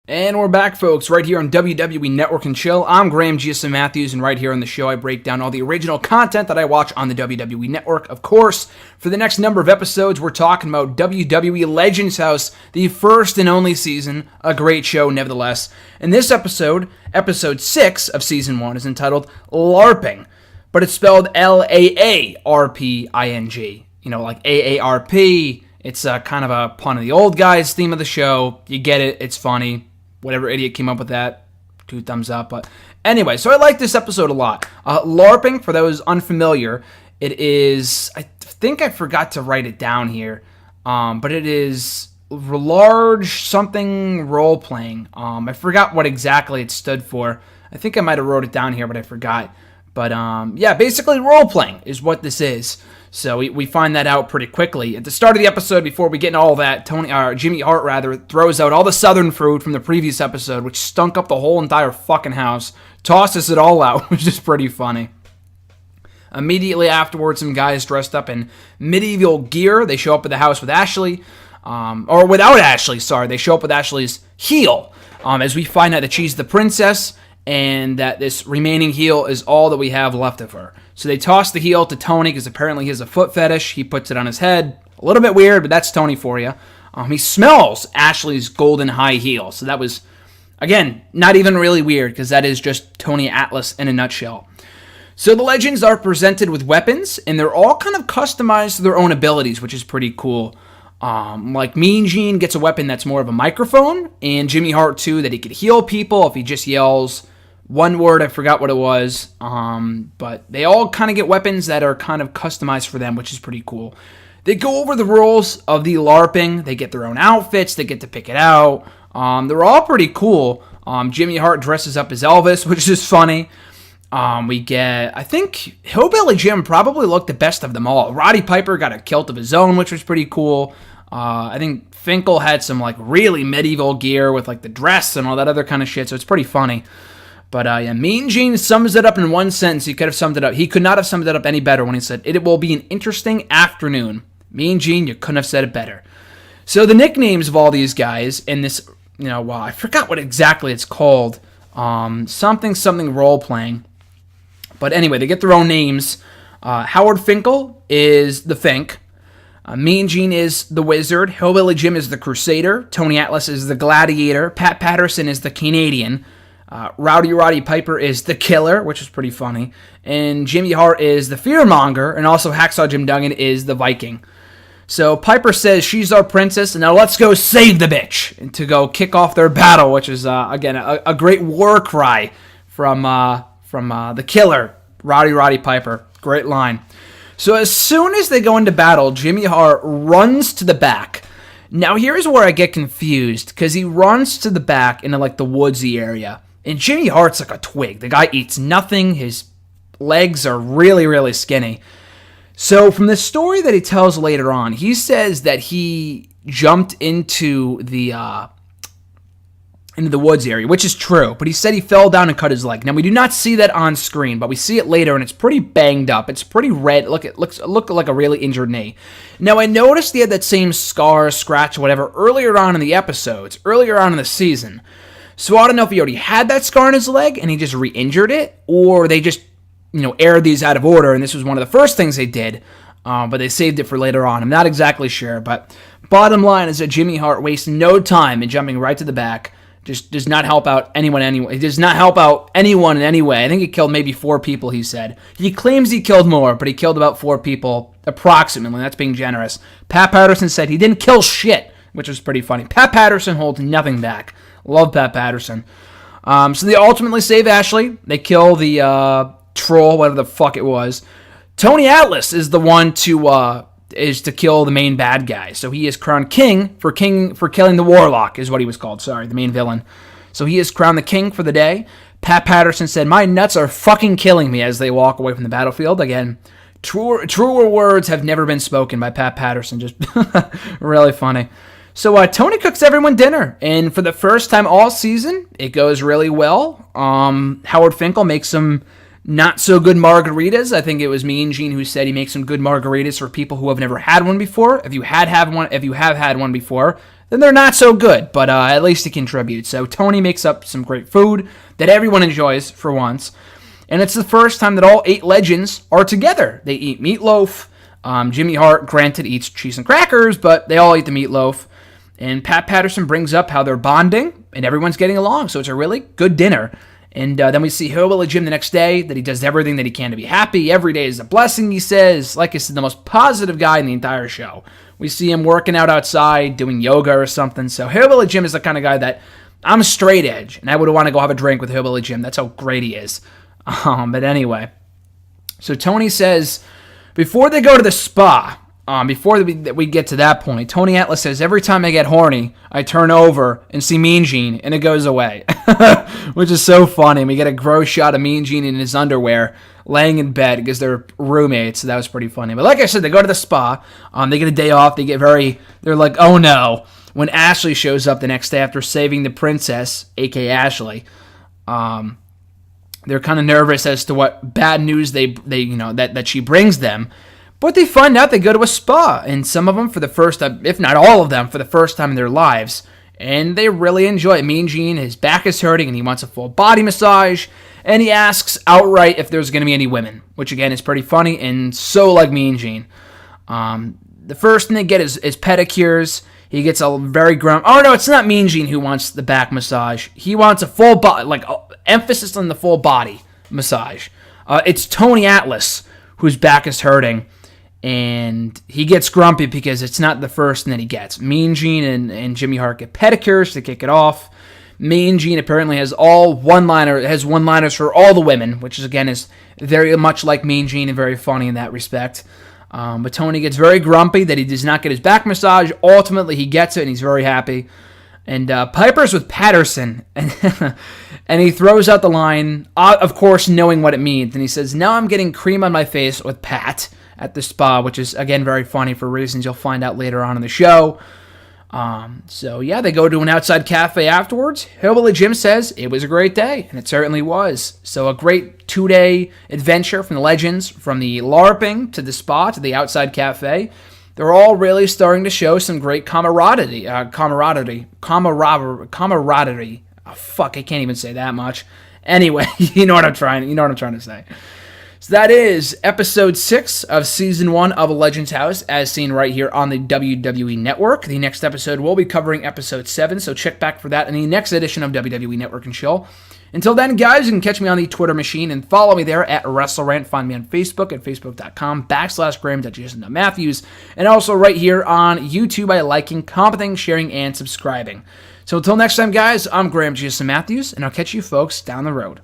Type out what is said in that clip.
And we're back, folks, right here on WWE Network and Chill. I'm Graham G.S. Matthews, and right here on the show, I break down all the original content that I watch on the WWE Network. Of course, for the next number of episodes, we're talking about WWE Legends House, the first and only season, a great show, nevertheless. And this episode, episode 6 of season 1, is entitled LARPing, but it's spelled L-A-A-R-P-I-N-G. You know, like A-A-R-P. It's kind of a pun of the old guys theme of the show. You get it. It's funny. Whatever idiot came up with that, 2 thumbs up. But anyway, so I like this episode a lot. LARPing, for those unfamiliar, it is, I think I forgot to write it down here, but it is large something role-playing. I forgot what exactly it stood for. I think I might have wrote it down here, but I forgot. But yeah, basically role-playing is what this is. So we find that out pretty quickly. At the start of the episode, before we get into all that, Jimmy Hart throws out all the southern food from the previous episode, which stunk up the whole entire fucking house, tosses it all out, which is pretty funny. Immediately afterwards, some guys dressed up in medieval gear, they show up at the house with Ashley, or without Ashley, sorry, they show up with Ashley's heel, as we find out that she's the princess, and that this remaining heel is all that we have left of her. So they toss the heel to Tony because apparently he has a foot fetish. He puts it on his head. A little bit weird, but that's Tony for you. He smells Ashley's golden high heel. So that was, again, not even really weird because that is just Tony Atlas in a nutshell. So the Legends are presented with weapons, and they're all kind of customized to their own abilities, which is pretty cool. Like Mean Gene gets a weapon that's more of a microphone, and Jimmy Hart too, that he could heal people if he just yells one word. I forgot what it was, but they all kind of get weapons that are kind of customized for them, which is pretty cool. They go over the rules of the LARPing. They get their own outfits. They get to pick it out. They're all pretty cool. Jimmy Hart dresses up as Elvis, which is funny. We get, I think, Hillbilly Jim probably looked the best of them all. Roddy Piper got a kilt of his own, which was pretty cool. I think Finkel had some like really medieval gear with like the dress and all that other kind of shit, so it's pretty funny. But yeah, Mean Gene sums it up in one sentence. He could have summed it up. He could not have summed it up any better when he said, "It will be an interesting afternoon." Mean Gene, you couldn't have said it better. So the nicknames of all these guys in this, well, I forgot what exactly it's called. Something role-playing. But anyway, they get their own names. Howard Finkel is the Fink. Mean Gene is the Wizard. Hillbilly Jim is the Crusader. Tony Atlas is the Gladiator. Pat Patterson is the Canadian. Roddy Piper is the Killer, which is pretty funny. And Jimmy Hart is the Fearmonger. And also Hacksaw Jim Duggan is the Viking. So Piper says she's our princess, and now let's go save the bitch. And to go kick off their battle, which is, again, a great war cry from the Killer, Roddy Piper. Great line. So as soon as they go into battle, Jimmy Hart runs to the back. Now here's where I get confused, because he runs to the back into like the woodsy area. And Jimmy Hart's like a twig. The guy eats nothing. His legs are really, really skinny. So from the story that he tells later on, he says that he jumped into the woods area, which is true. But he said he fell down and cut his leg. Now, we do not see that on screen, but we see it later, and it's pretty banged up. It's pretty red. Look, it looks like a really injured knee. Now, I noticed he had that same scar, scratch, whatever, earlier on in the episodes, earlier on in the season. So I don't know if he already had that scar in his leg and he just re-injured it, or they just, aired these out of order, and this was one of the first things they did, but they saved it for later on. I'm not exactly sure, but bottom line is that Jimmy Hart wastes no time in jumping right to the back. Just does not help out anyone anyway. It does not help out anyone in any way. I think he killed maybe 4 people, he said. He claims he killed more, but he killed about 4 people, approximately. That's being generous. Pat Patterson said he didn't kill shit, which was pretty funny. Pat Patterson holds nothing back. Love Pat Patterson. So they ultimately save Ashley. They kill the troll, whatever the fuck it was. Tony Atlas is the one to kill the main bad guy. So he is crowned king for killing the Warlock, is what he was called. Sorry, the main villain. So he is crowned the king for the day. Pat Patterson said, "My nuts are fucking killing me," as they walk away from the battlefield. Again, truer words have never been spoken by Pat Patterson. Just really funny. So Tony cooks everyone dinner, and for the first time all season, it goes really well. Howard Finkel makes some not so good margaritas. I think it was Mean Gene who said he makes some good margaritas for people who have never had one before. If you have had one before, then they're not so good, but at least he contributes. So Tony makes up some great food that everyone enjoys for once. And it's the first time that all 8 legends are together. They eat meatloaf. Jimmy Hart, granted, eats cheese and crackers, but they all eat the meatloaf. And Pat Patterson brings up how they're bonding and everyone's getting along. So it's a really good dinner. And then we see Hillbilly Jim the next day, that he does everything that he can to be happy. Every day is a blessing, he says. Like I said, the most positive guy in the entire show. We see him working out outside, doing yoga or something. So Hillbilly Jim is the kind of guy that I'm straight edge, and I would want to go have a drink with Hillbilly Jim. That's how great he is. But anyway, so Tony says, before they go to the spa, before we get to that point, Tony Atlas says, every time I get horny, I turn over and see Mean Gene, and it goes away. Which is so funny. We get a gross shot of Mean Gene in his underwear, laying in bed because they're roommates, so that was pretty funny. But like I said, they go to the spa, they get a day off, they're like, oh no. When Ashley shows up the next day after saving the princess, a.k.a. Ashley, they're kind of nervous as to what bad news that she brings them. But they find out they go to a spa, and some of them for the first time, if not all of them, for the first time in their lives. And they really enjoy it. Mean Gene, his back is hurting, and he wants a full body massage. And he asks outright if there's going to be any women, which again is pretty funny and so like Mean Gene. The first thing they get is pedicures. He gets a very grumpy. Oh no, it's not Mean Gene who wants the back massage. He wants a full body, emphasis on the full body massage. It's Tony Atlas whose back is hurting. And he gets grumpy because it's not the first thing that he gets. Mean Gene and Jimmy Hart get pedicures to kick it off. Mean Gene apparently has one-liners for all the women, which is very much like Mean Gene and very funny in that respect. But Tony gets very grumpy that he does not get his back massage. Ultimately, he gets it, and he's very happy. And Piper's with Patterson, and he throws out the line, of course, knowing what it means. And he says, now I'm getting cream on my face with Pat at the spa, which is, again, very funny for reasons you'll find out later on in the show. So, yeah, they go to an outside cafe afterwards. Hillbilly Jim says it was a great day, and it certainly was. So a great 2-day adventure from the legends, from the LARPing to the spa to the outside cafe. They're all really starting to show some great camaraderie. Camaraderie. Oh, fuck, I can't even say that much. Anyway, you know what I'm trying to say. So that is episode 6 of season 1 of Legends House, as seen right here on the WWE Network. The next episode will be covering episode 7, so check back for that in the next edition of WWE Network and Chill. Until then, guys, you can catch me on the Twitter machine and follow me there at WrestleRant. Find me on Facebook at facebook.com/Graham.Matthews, and also right here on YouTube by liking, commenting, sharing, and subscribing. So until next time, guys, I'm Graham Matthews, and I'll catch you folks down the road.